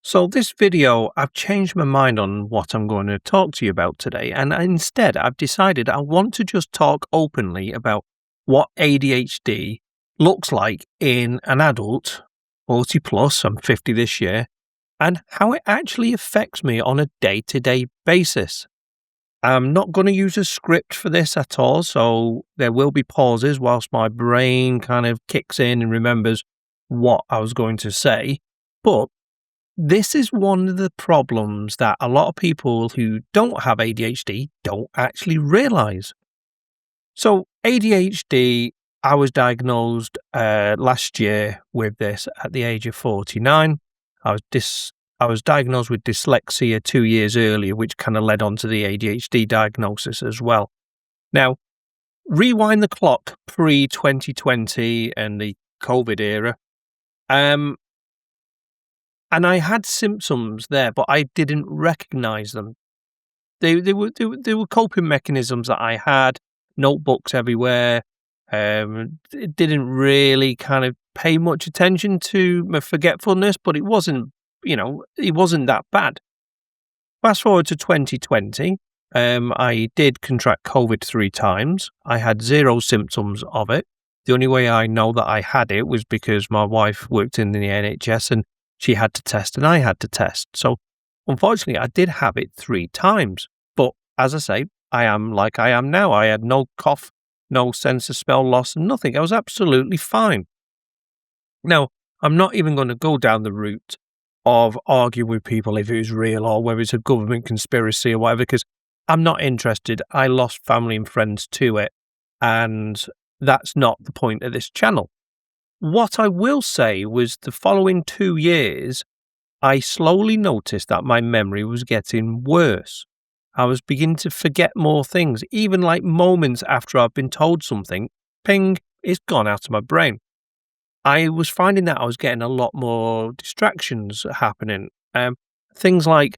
So, this video, I've changed my mind on what I'm going to talk to you about today. And instead, I've decided I want to just talk openly about what ADHD looks like in an adult, 40 plus, I'm 50 this year, and how it actually affects me on a day to day basis. I'm not going to use a script for this at all. So, there will be pauses whilst my brain kind of kicks in and remembers what I was going to say. But this is one of the problems that a lot of people who don't have ADHD don't actually realize. So, ADHD, I was diagnosed last year with this at the age of 49. I was diagnosed with dyslexia 2 years earlier, which kind of led on to the ADHD diagnosis as well. Now, rewind the clock pre 2020 and the COVID era. And I had symptoms there, but I didn't recognize them. They were coping mechanisms that I had, notebooks everywhere. Didn't really kind of pay much attention to my forgetfulness, but it wasn't that bad. Fast forward to 2020, I did contract COVID 3 times. I had 0 symptoms of it. The only way I know that I had it was because my wife worked in the NHS and she had to test and I had to test. So, unfortunately, I did have it 3 times. But as I say, I am like I am now. I had no cough, no sense of smell loss, nothing. I was absolutely fine. Now, I'm not even going to go down the route of arguing with people if it was real or whether it's a government conspiracy or whatever, because I'm not interested. I lost family and friends to it, and that's not the point of this channel. What I will say was the following 2 years, I slowly noticed that my memory was getting worse. I was beginning to forget more things, even like moments after I've been told something, ping, it's gone out of my brain. I was finding that I was getting a lot more distractions happening. Things like,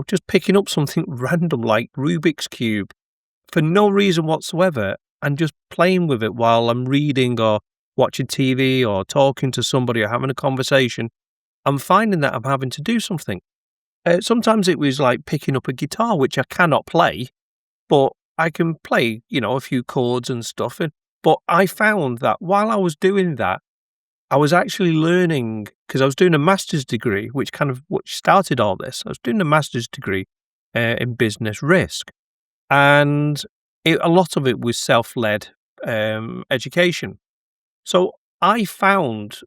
just picking up something random like Rubik's Cube for no reason whatsoever and just playing with it while I'm reading or watching TV or talking to somebody or having a conversation. I'm finding that I'm having to do something. Sometimes it was like picking up a guitar, which I cannot play, but I can play, a few chords and stuff. But I found that while I was doing that, I was actually learning, because I was doing a master's degree, which started all this. I was doing a master's degree in business risk. And a lot of it was self-led education. So I found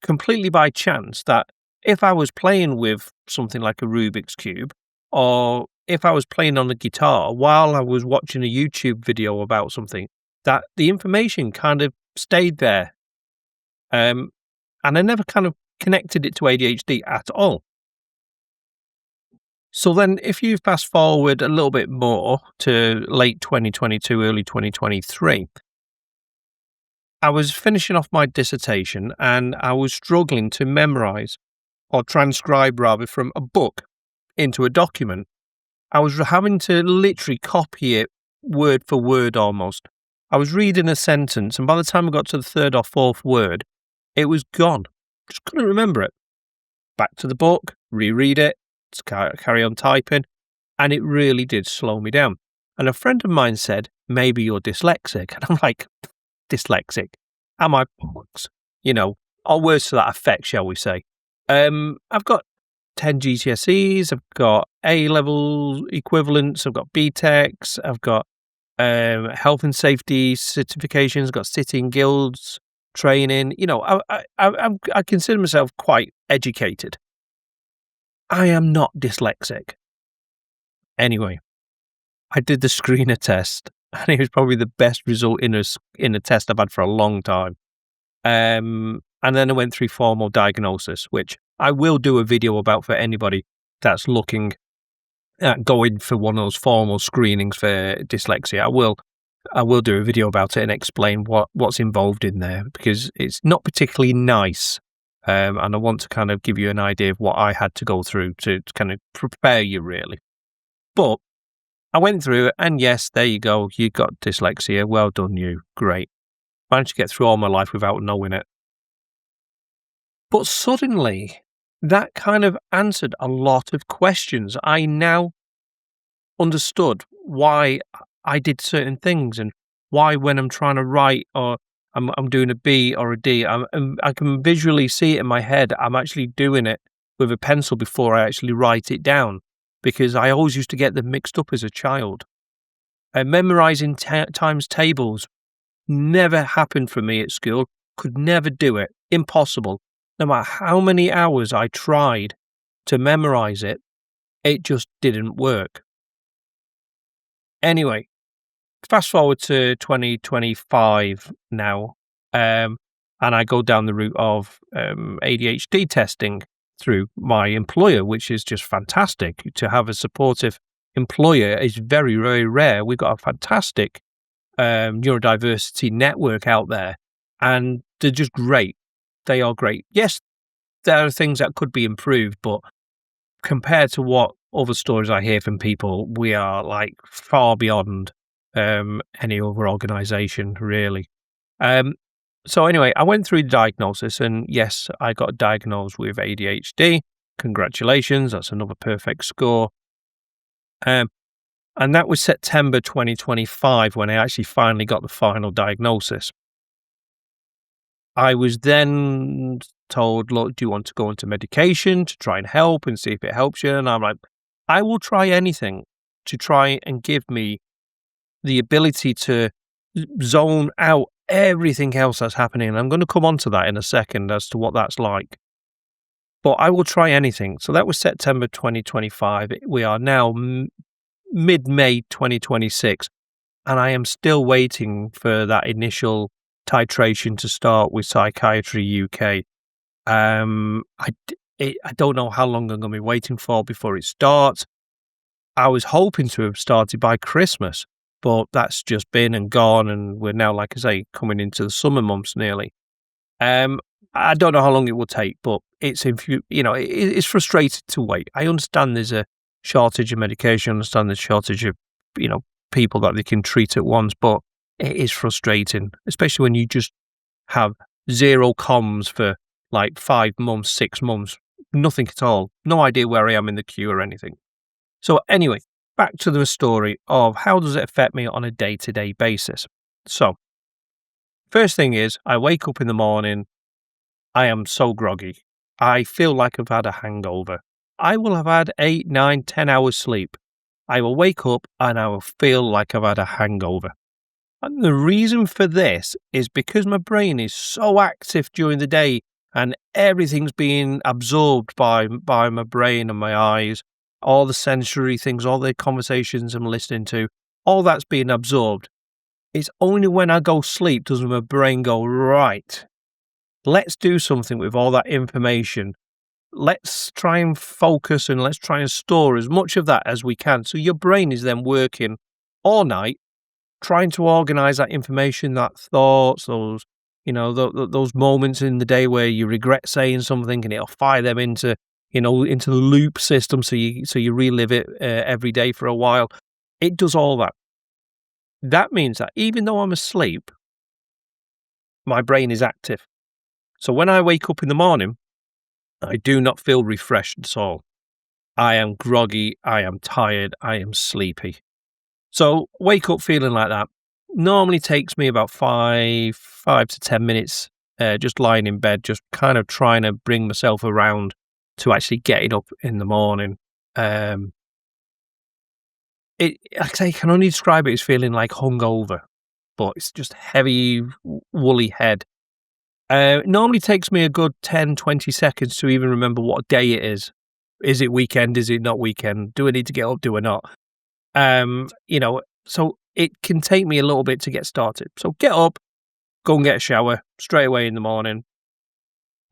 completely by chance that if I was playing with something like a Rubik's Cube, or if I was playing on the guitar while I was watching a YouTube video about something, that the information kind of stayed there. And I never kind of connected it to ADHD at all. So then if you fast forward a little bit more to late 2022, early 2023, I was finishing off my dissertation and I was struggling to memorize or transcribe rather from a book into a document. I was having to literally copy it word for word almost. I was reading a sentence and by the time I got to the 3rd or 4th word, it was gone. Just couldn't remember it. Back to the book, reread it, carry on typing, and it really did slow me down. And a friend of mine said, maybe you're dyslexic. And I'm like, dyslexic? Am I bollocks? Or words to that effect, shall we say. I've got 10 GCSEs, I've got A-level equivalents, I've got BTECs, I've got health and safety certifications, I've got sitting guilds, training. I consider myself quite educated. I am not dyslexic. Anyway, I did the screener test, and it was probably the best result in a test I've had for a long time. And then I went through formal diagnosis, which I will do a video about for anybody that's looking at going for one of those formal screenings for dyslexia. I will do a video about it and explain what's involved in there, because it's not particularly nice. And I want to kind of give you an idea of what I had to go through to kind of prepare you, really. But I went through it, and yes, there you go. You got dyslexia. Well done, you. Great. Managed to get through all my life without knowing it. But suddenly, that kind of answered a lot of questions. I now understood why I did certain things and why when I'm trying to write or I'm doing a B or a D, I can visually see it in my head. I'm actually doing it with a pencil before I actually write it down because I always used to get them mixed up as a child. Memorizing times tables never happened for me at school. Could never do it. Impossible. No matter how many hours I tried to memorize it, it just didn't work. Anyway, fast forward to 2025 now, and I go down the route of ADHD testing through my employer, which is just fantastic. To have a supportive employer is very, very rare. We've got a fantastic neurodiversity network out there, and they're just great. They are great. Yes, there are things that could be improved, but compared to what other stories I hear from people, we are like far beyond any other organisation, really. Um, so anyway, I went through the diagnosis, and yes, I got diagnosed with ADHD. Congratulations, that's another perfect score. Um, and that was September 2025 when I actually finally got the final diagnosis. I was then told, look, do you want to go into medication to try and help and see if it helps you? And I'm like, I will try anything to try and give me the ability to zone out everything else that's happening. And I'm going to come on to that in a second as to what that's like. But I will try anything. So that was September 2025. We are now mid-May 2026. And I am still waiting for that initial titration to start with Psychiatry UK. I don't know how long I'm going to be waiting for before it starts. I was hoping to have started by Christmas, but that's just been and gone, and we're now, like I say, coming into the summer months nearly. I don't know how long it will take, but it's it's frustrating to wait. I understand there's a shortage of medication. I understand there's a shortage of people that they can treat at once, but it is frustrating, especially when you just have zero comms for like 5 months, 6 months, nothing at all, no idea where I am in the queue or anything. So anyway, back to the story of how does it affect me on a day-to-day basis. So first thing is, I wake up in the morning, I am so groggy. I feel like I've had a hangover. I will have had 8, 9, 10 hours sleep. I will wake up and I will feel like I've had a hangover. And the reason for this is because my brain is so active during the day and everything's being absorbed by my brain and my eyes, all the sensory things, all the conversations I'm listening to, all that's being absorbed. It's only when I go sleep does my brain go, right, let's do something with all that information. Let's try and focus and let's try and store as much of that as we can. So your brain is then working all night, trying to organize that information, that thoughts, those, those moments in the day where you regret saying something, and it'll fire them into the loop system. So you relive it every day for a while. It does all that. That means that even though I'm asleep, my brain is active. So when I wake up in the morning, I do not feel refreshed at all. I am groggy, I am tired, I am sleepy. So wake up feeling like that normally takes me about 5 to 10 minutes, just lying in bed, just kind of trying to bring myself around to actually getting up in the morning. I can only describe it as feeling like hungover, but it's just heavy, woolly head. It normally takes me a good 10, 20 seconds to even remember what day it is. Is it weekend? Is it not weekend? Do I need to get up? Do I not? So it can take me a little bit to get started. So get up, go and get a shower straight away in the morning.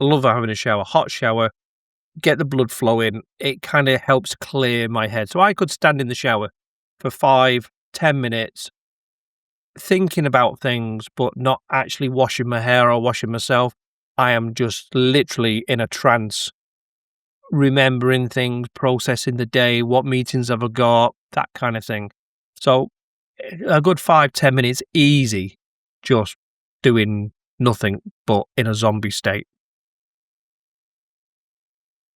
I love having a shower, hot shower, get the blood flowing. It kind of helps clear my head. So I could stand in the shower for 5, 10 minutes, thinking about things, but not actually washing my hair or washing myself. I am just literally in a trance, remembering things, processing the day, what meetings have I got, that kind of thing. So a good 5, 10 minutes, easy, just doing nothing but in a zombie state.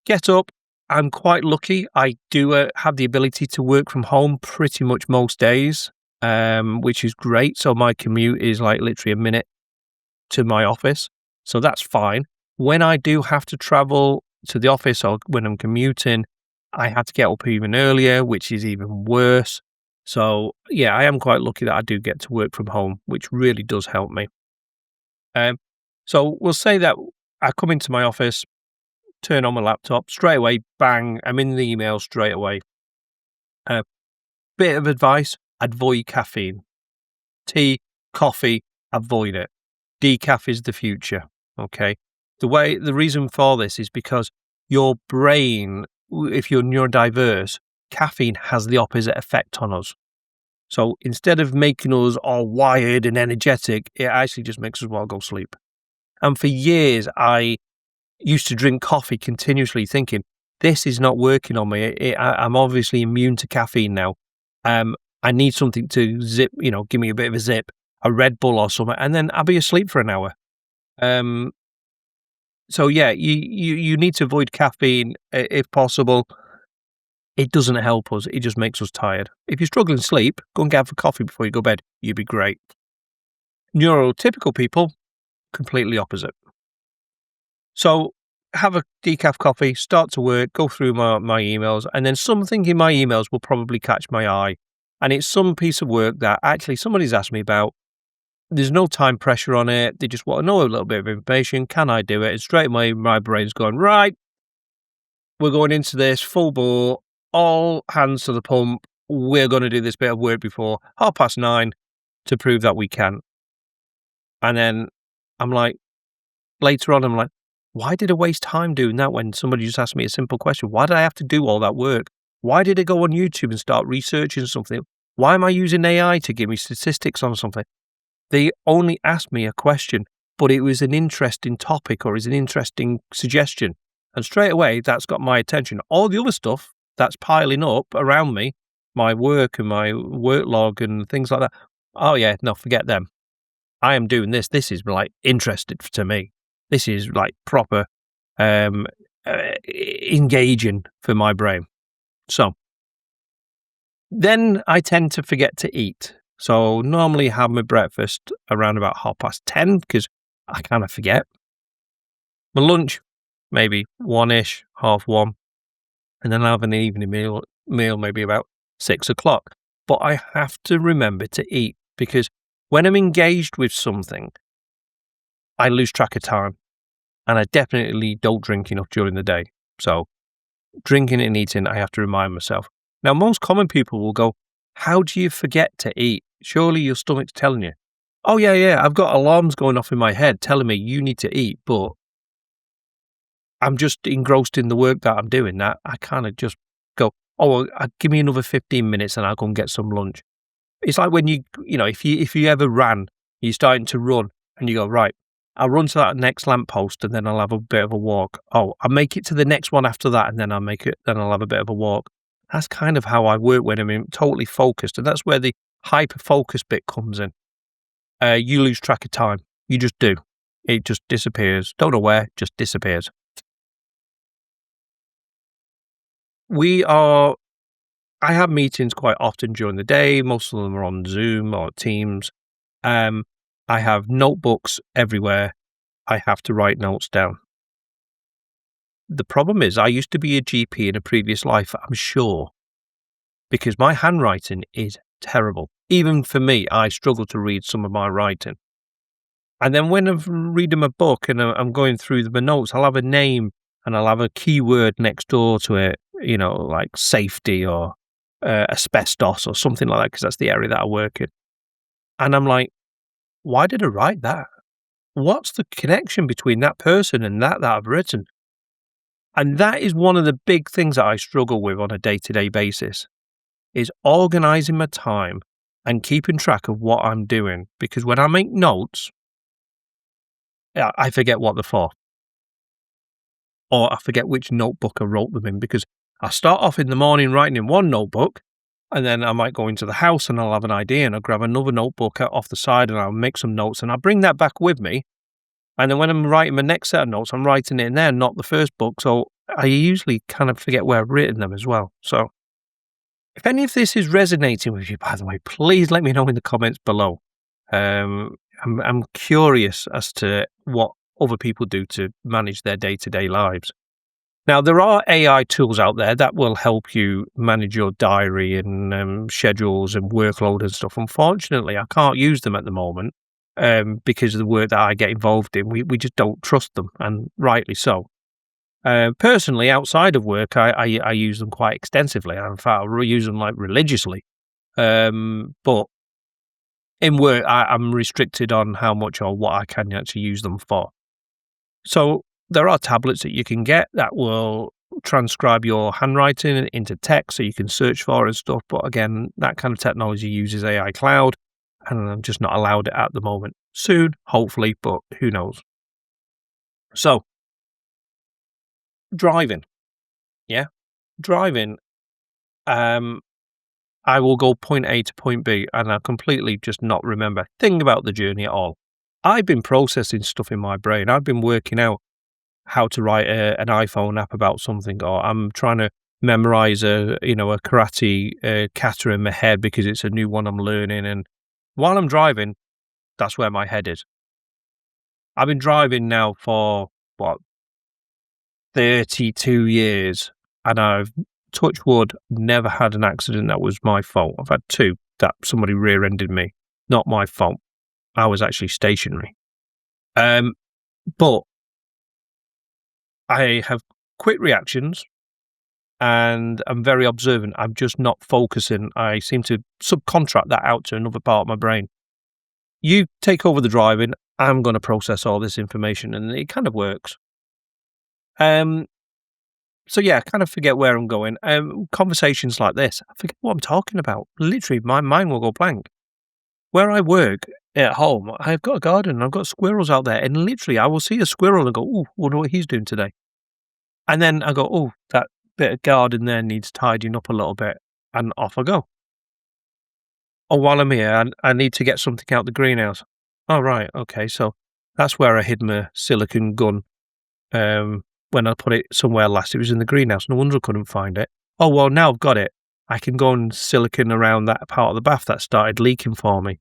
get up. I'm quite lucky. I do have the ability to work from home pretty much most days, which is great. So my commute is like literally a minute to my office. So that's fine. When I do have to travel to the office or when I'm commuting, I have to get up even earlier, which is even worse. So yeah, I am quite lucky that I do get to work from home, which really does help me. Um, so we'll say that I come into my office, turn on my laptop straight away, bang, I'm in the email straight away. Bit of advice, avoid caffeine. Tea, coffee, avoid it. Decaf is the future, okay? The reason for this is because your brain, if you're neurodiverse, caffeine has the opposite effect on us. So instead of making us all wired and energetic, it actually just makes us want to go sleep. And for years, I used to drink coffee continuously thinking, this is not working on me. I'm obviously immune to caffeine now. I need something to zip, give me a bit of a zip, a Red Bull or something, and then I'll be asleep for an hour. So yeah, you need to avoid caffeine if possible. It doesn't help us. It just makes us tired. If you're struggling to sleep, go and get a coffee before you go to bed. You'd be great. Neurotypical people, completely opposite. So have a decaf coffee, start to work, go through my emails, and then something in my emails will probably catch my eye. And it's some piece of work that actually somebody's asked me about. There's no time pressure on it. They just want to know a little bit of information. Can I do it? And straight away, my brain's going, right, we're going into this full bore, all hands to the pump. We're going to do this bit of work before 9:30 to prove that we can. And then I'm like, later on, I'm like, why did I waste time doing that when somebody just asked me a simple question? Why did I have to do all that work? Why did I go on YouTube and start researching something? Why am I using AI to give me statistics on something? They only asked me a question, but it was an interesting topic or is an interesting suggestion. And straight away, that's got my attention. All the other stuff that's piling up around me, my work and my work log and things like that. Oh yeah, no, forget them. I am doing this. This is like interested to me. This is like proper engaging for my brain. So then I tend to forget to eat. So normally have my breakfast around about 10:30 because I kind of forget. My lunch, maybe 1-ish, 1:30, and then I'll have an evening meal maybe about 6:00. But I have to remember to eat because when I'm engaged with something, I lose track of time. And I definitely don't drink enough during the day. So drinking and eating, I have to remind myself. Now, most common people will go, how do you forget to eat? Surely your stomach's telling you. Oh, yeah, I've got alarms going off in my head telling me you need to eat, but I'm just engrossed in the work that I'm doing that I kind of just go, oh, well, give me another 15 minutes and I'll go and get some lunch. It's like when if you ever ran, you're starting to run and you go, right, I'll run to that next lamppost and then I'll have a bit of a walk. Oh, I'll make it to the next one after that and then I'll have a bit of a walk. That's kind of how I work when I'm totally focused. And that's where the hyper-focus bit comes in. You lose track of time. You just do. It just disappears. Don't know where, just disappears. I have meetings quite often during the day. Most of them are on Zoom or Teams. I have notebooks everywhere. I have to write notes down. The problem is I used to be a GP in a previous life, I'm sure, because my handwriting is terrible. Even for me, I struggle to read some of my writing. And then when I'm reading a book and I'm going through my notes, I'll have a name and I'll have a keyword next door to it, like safety or asbestos or something like that, because that's the area that I work in. And I'm like, why did I write that? What's the connection between that person and that I've written? And that is one of the big things that I struggle with on a day-to-day basis, is organising my time and keeping track of what I'm doing. Because when I make notes, I forget what they're for. Or I forget which notebook I wrote them in, because I start off in the morning writing in one notebook, and then I might go into the house and I'll have an idea and I'll grab another notebook out off the side and I'll make some notes and I'll bring that back with me. And then when I'm writing my next set of notes, I'm writing it in there, not the first book. So I usually kind of forget where I've written them as well. So if any of this is resonating with you, by the way, please let me know in the comments below. Um, I'm curious as to what other people do to manage their day-to-day lives. Now, there are AI tools out there that will help you manage your diary and schedules and workload and stuff. Unfortunately, I can't use them at the moment because of the work that I get involved in. We just don't trust them, and rightly so. Personally, outside of work, I use them quite extensively. In fact, I use them like religiously. But in work, I'm restricted on how much or what I can actually use them for. So there are tablets that you can get that will transcribe your handwriting into text so you can search for and stuff. But again, that kind of technology uses AI cloud, and I'm just not allowed it at the moment. Soon, hopefully, but who knows. So driving, yeah, driving. I will go point A to point B, and I completely just not remember a thing about the journey at all. I've been processing stuff in my brain. I've been working out how to write an iPhone app about something, or I'm trying to memorize a karate kata in my head because it's a new one I'm learning. And while I'm driving, that's where my head is. I've been driving now for 32 years, and I've, touch wood, never had an accident that was my fault. I've had two that somebody rear-ended me. Not my fault. I was actually stationary. But I have quick reactions, and I'm very observant. I'm just not focusing. I seem to subcontract that out to another part of my brain. You take over the driving, I'm going to process all this information, and it kind of works. So yeah, I kind of forget where I'm going. Conversations like this, I forget what I'm talking about. Literally, my mind will go blank. Where I work at home, I've got a garden, and I've got squirrels out there, and literally, I will see a squirrel and go, "Ooh, wonder what he's doing today." And then I go, "Oh, that bit of garden there needs tidying up a little bit," and off I go. Or while I'm here, I need to get something out the greenhouse. Oh right, okay, so that's where I hid my silicone gun. When I put it somewhere last, it was in the greenhouse. No wonder I couldn't find it. Oh, well, now I've got it. I can go and silicone around that part of the bath that started leaking for me.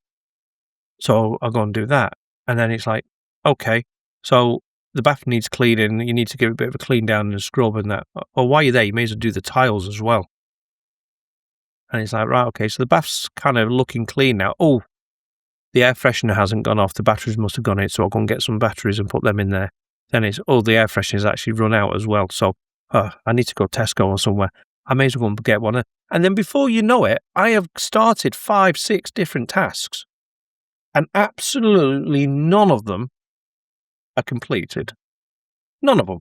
So I'll go and do that. And then it's like, okay, so the bath needs cleaning. You need to give it a bit of a clean down and a scrub and that. Well, while you're there, you may as well do the tiles as well. And it's like, right, okay, so the bath's kind of looking clean now. Oh, the air freshener hasn't gone off. The batteries must have gone in. So I'll go and get some batteries and put them in there. Then it's, the air freshener's actually run out as well. So I need to go Tesco or somewhere. I may as well go and get one. And then before you know it, I have started 5, 6 different tasks. And absolutely none of them are completed. None of them.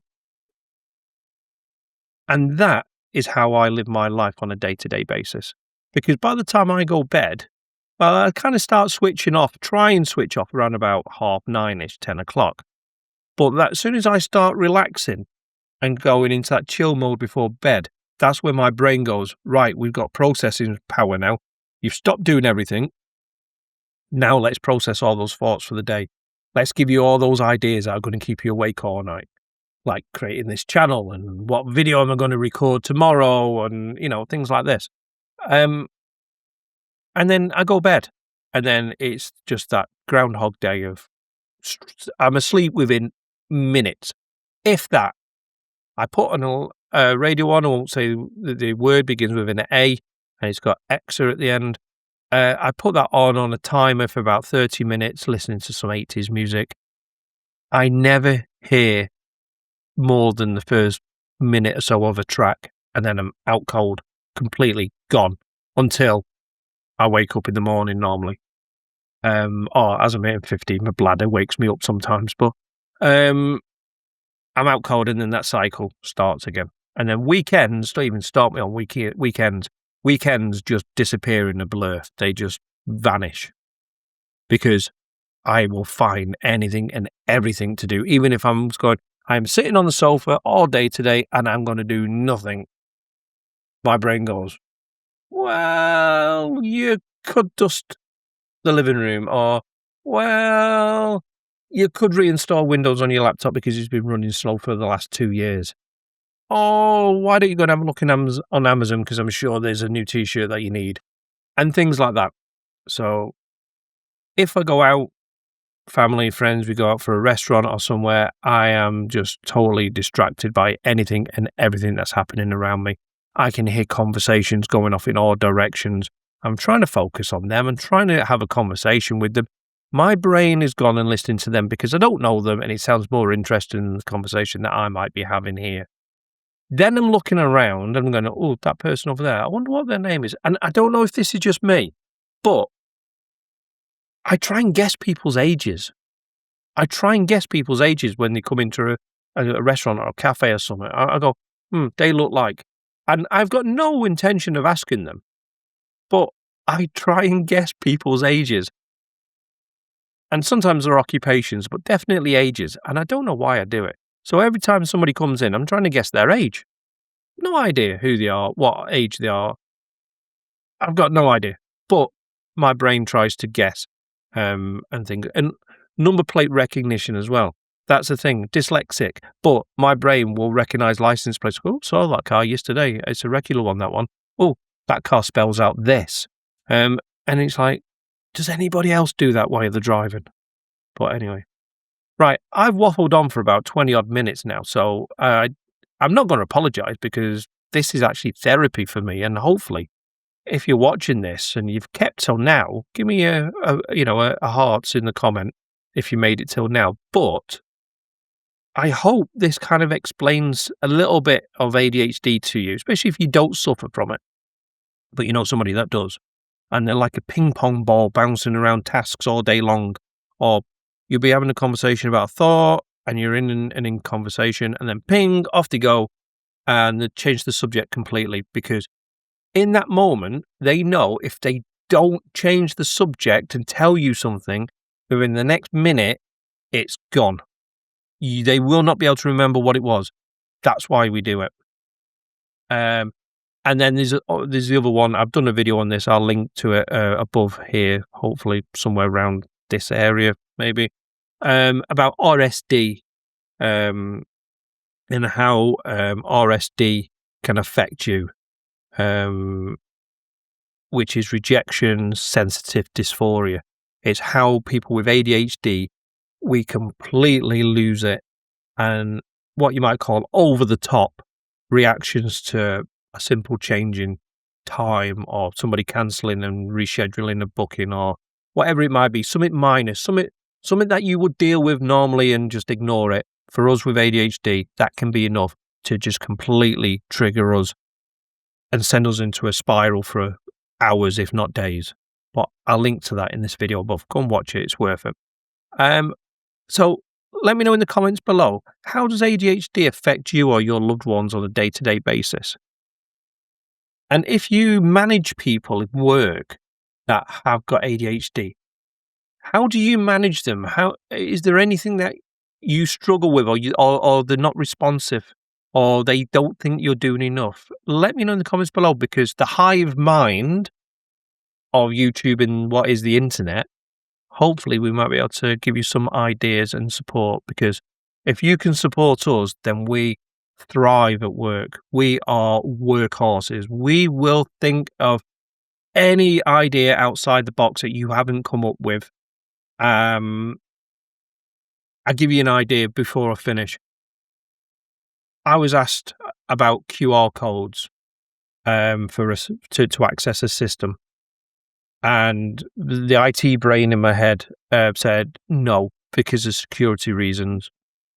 And that is how I live my life on a day-to-day basis. Because by the time I go bed, well, I kind of start switching off, try and switch off around about 9:30-ish, 10 o'clock. But as soon as I start relaxing and going into that chill mode before bed, that's when my brain goes, right, we've got processing power now. You've stopped doing everything. Now let's process all those thoughts for the day. Let's give you all those ideas that are going to keep you awake all night. Like creating this channel and what video am I going to record tomorrow and, things like this. And then I go bed. And then it's just that Groundhog Day of I'm asleep within minutes, if that. I put on a radio on. I won't say the word begins with an A, and it's got Exa at the end. I put that on a timer for about 30 minutes, listening to some 80s music. I never hear more than the first minute or so of a track, and then I'm out cold, completely gone, until I wake up in the morning normally. Or as I'm hitting 50, my bladder wakes me up sometimes, but I'm out cold, and then that cycle starts again. And then weekends don't even start me on weekends. Weekends just disappear in a blur. They just vanish because I will find anything and everything to do. Even if I'm sitting on the sofa all day today and I'm going to do nothing. My brain goes, well, you could dust the living room, or, well, you could reinstall Windows on your laptop because it's been running slow for the last 2 years. "Oh, why don't you go and have a look in on Amazon, because I'm sure there's a new T-shirt that you need," and things like that. So, if I go out, family, friends, we go out for a restaurant or somewhere, I am just totally distracted by anything and everything that's happening around me. I can hear conversations going off in all directions. I'm trying to focus on them and trying to have a conversation with them. My brain is gone and listening to them because I don't know them and it sounds more interesting than the conversation that I might be having here. Then I'm looking around and I'm going, oh, that person over there, I wonder what their name is. And I don't know if this is just me, but I try and guess people's ages. I try and guess people's ages when they come into a restaurant or a cafe or something. I go, they look like. And I've got no intention of asking them, but I try and guess people's ages. And sometimes they're occupations, but definitely ages. And I don't know why I do it. So every time somebody comes in, I'm trying to guess their age. No idea who they are, what age they are. I've got no idea. But my brain tries to guess and things. And number plate recognition as well. That's the thing, dyslexic. But my brain will recognise license plates. Oh, saw that car yesterday. It's a regular one, that one. Oh, that car spells out this. And it's like, does anybody else do that while they're driving? But anyway. Right, I've waffled on for about 20 odd minutes now, so I'm not going to apologise because this is actually therapy for me. And hopefully, if you're watching this and you've kept till now, give me a hearts in the comment if you made it till now. But I hope this kind of explains a little bit of ADHD to you, especially if you don't suffer from it, but you know somebody that does. And they're like a ping pong ball bouncing around tasks all day long. Or you'll be having a conversation about a thought and you're in conversation and then ping, off they go and they change the subject completely, because in that moment, they know if they don't change the subject and tell you something within the next minute, it's gone. They will not be able to remember what it was. That's why we do it. And then there's the other one. I've done a video on this. I'll link to it above here, hopefully somewhere around this area, maybe, about RSD and how RSD can affect you, which is rejection sensitive dysphoria. It's how people with ADHD, we completely lose it, and what you might call over the top reactions to a simple change in time or somebody cancelling and rescheduling a booking or whatever it might be, something minor, something that you would deal with normally and just ignore it. For us with ADHD, that can be enough to just completely trigger us and send us into a spiral for hours, if not days. But I'll link to that in this video above. Go and watch it, it's worth it. So let me know in the comments below, how does ADHD affect you or your loved ones on a day-to-day basis? And if you manage people at work that have got ADHD, how do you manage them? How is there anything that you struggle with, or they're not responsive, or they don't think you're doing enough? Let me know in the comments below, because the hive mind of YouTube and what is the internet, hopefully we might be able to give you some ideas and support, because if you can support us, then we thrive at work. We are workhorses. We will think of any idea outside the box that you haven't come up with. I'll give you an idea before I finish. I was asked about QR codes for us to access a system, and the IT brain in my head said no, because of security reasons.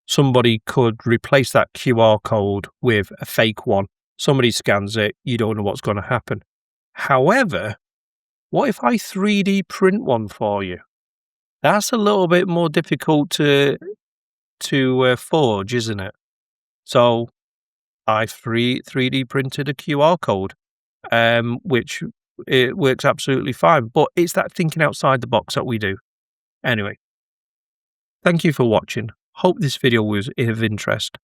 Somebody could replace that QR code with a fake one. Somebody scans it, you don't know what's going to happen. However, what if I 3D print one for you? That's a little bit more difficult to forge, isn't it? So I 3D printed a QR code, which it works absolutely fine. But it's that thinking outside the box that we do. Anyway, thank you for watching. Hope this video was of interest.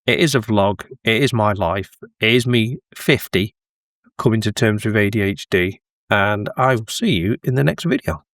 It is a vlog. It is my life. It is me 50 coming to terms with ADHD. And I will see you in the next video.